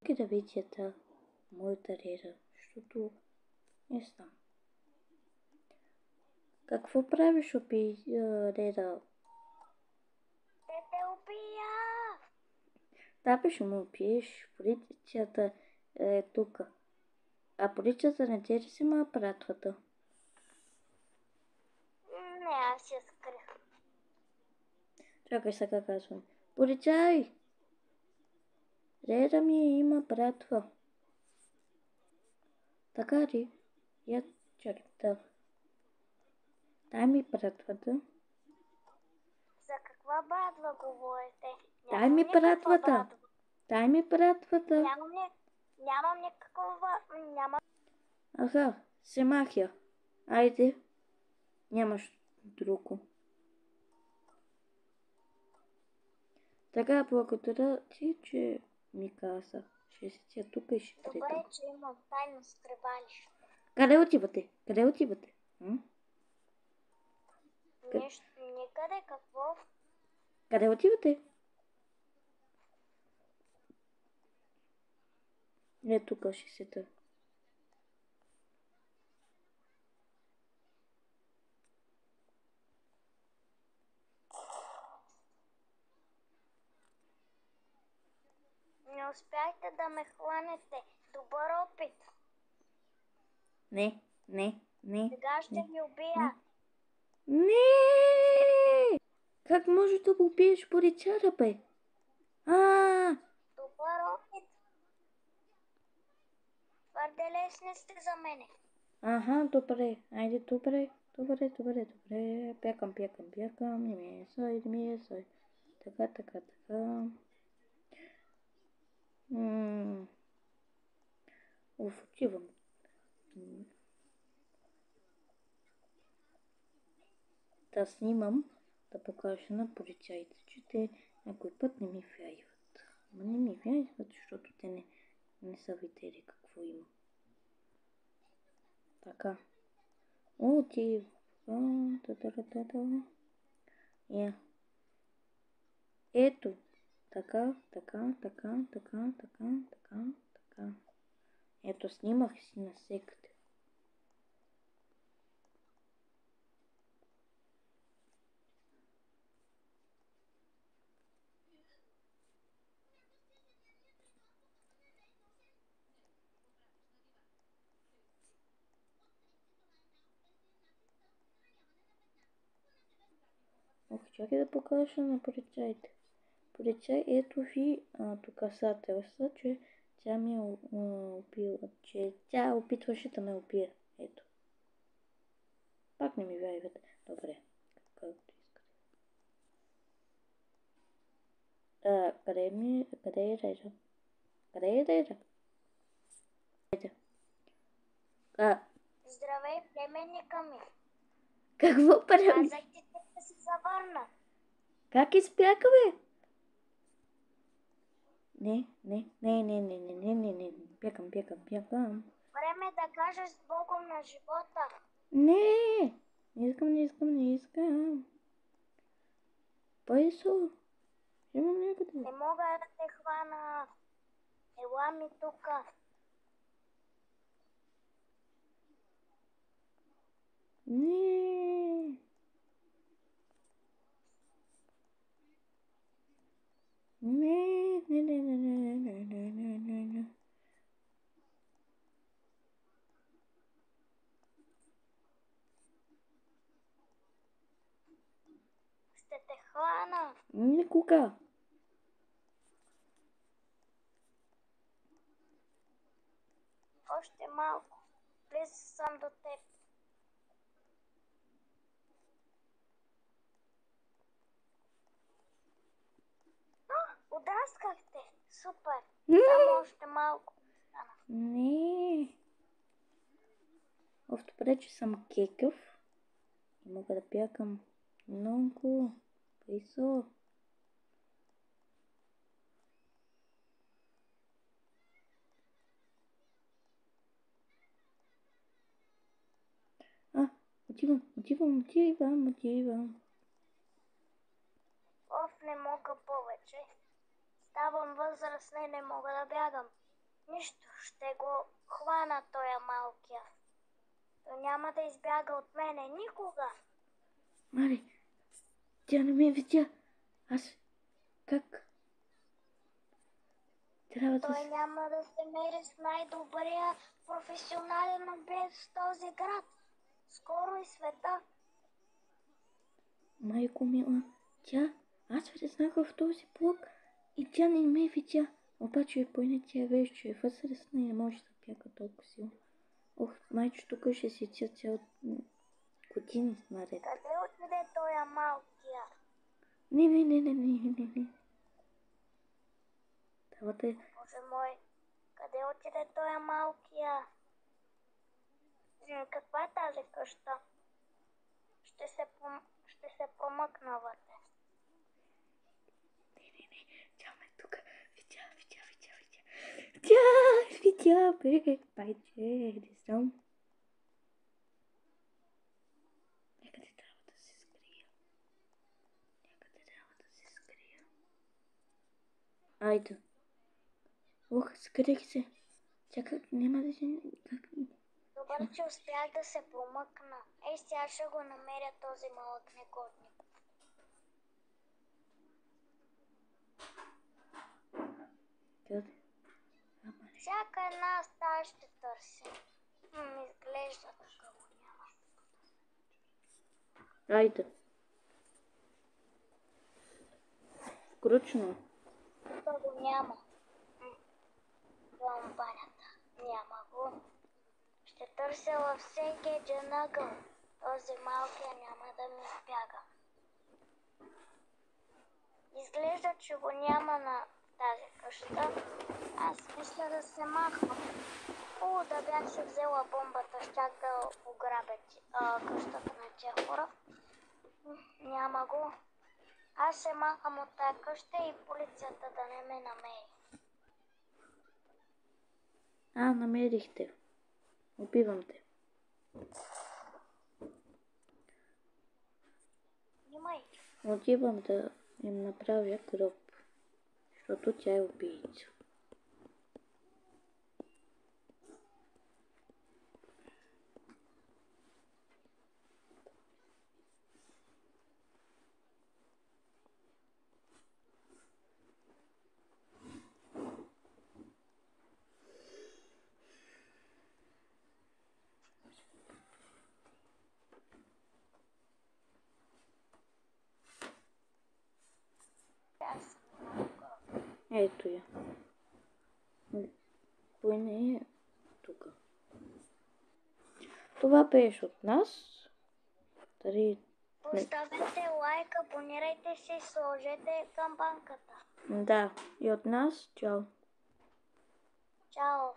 И да видите моята Реда, защото не знам. Какво правиш, Реда? Те убия! Да, бе, ще му убиеш. Полицията е тук. А полицията не те ли си ма пратвата? Не, аз я скрих. Чакай сега казвам. Полицай! Реда ми има братва. Така ли? Я чакай да. Дай ми братвата. За каква брадва говорите? Дай ми братвата. Дай ми братвата. Нямам никаква... Аха, Семахия. Айде. Нямаш друго. Така, благодаря ти, че ми каза. Ще си тук и ще Добре, гледам. че имам тайно скривалище. Къде отивате? Къде отивате? Никъде, какво? Къде отивате? Не, тук ще седа. Не успяйте да ме хванете. Добър опит. Не. Сега ще ви убия. Не! Как може да го убиеш полицара, бе? Добър опит. Твърде лесни сте за мене. Аха, добре. Айде, добре. Бягам. Не ми е сой. Така. Отивам. Да снимам, да покажа на полицаите, че те някой път не ми вярват. Ама не ми вярват, защото те не са видели какво има. Така. Отивам. Ето. Така. Ето, снимах си навсекъде. Чакай да покажа на полицаите. Полицай, ето ви доказателства, че тя ме убила, че тя опитваше да ме убие. Ето. Пак не ми вярвате. Добре. Както искате. Къде е Реда? Здравей, племенника ми. Какво правиш? Казах ти да се завърна. Как избяга, бе? Не. Бягам. Време да кажеш с Богом на живота. Не искам. Пайсо. Имам някъде. Не мога да те хвана. Ела ми тука. Не. Ще те хвана. Никога. Още малко. Близо съм до теб. Удаскахте. Супер. Само още малко. Не. Добре, че съм кекъв. И мога да бягам много бързо. Отивам. Не мога повече. Ставам възрастна и не мога да бягам. Нищо, ще го хвана тоя малкия. Той няма да избяга от мене никога. Маре, тя не ме видя. Аз... Как? Трябва да... Той няма да се мери с най-добрия професионален убиец в този град. Скоро и света. Майко мила, тя... Аз влезнах в този блок и тя не ме видя. Обаче поне тя виж, че е възрастна и не може да бяга толкова силно. Ох, майче, тук ще си цял години наред. Къде отиде тоя малкия? Не. Трябва да е... Боже мой, къде отиде тоя малкия? Каква е тази къща? Ще се промъкна вътре. Не. Тя ме тук. Видя. Тя видя, бе. Байче, не знам. Някъде трябва да се скрия. Айде. Ох, скрих се. Тя как няма да се... Добре, че успях да се промъкна. Ей, сега ще го намеря този малък негодник. Къде? Всяка една стая ще търся. Изглежда така го няма. Айде. Скручно. Тук го няма. Във банята. Няма го. Ще търся във всеки един ъгъл. Този малкия няма да ми избяга. Изглежда, че го няма на тази къща. Аз мисля да се махвам. Да бях се взела бомбата, щях да ограбя къщата на тия хора. Няма го. Аз се махам от тази къща и полицията да не ме намери. Намерихте. Убивам те. Внимай. Отивам да им направя гроб, защото тя е убийца. Ето я. Кой не е тук? Това беше от нас. Поставете лайк, абонирайте се и сложете камбанката. Да, и от нас. Чао. Чао!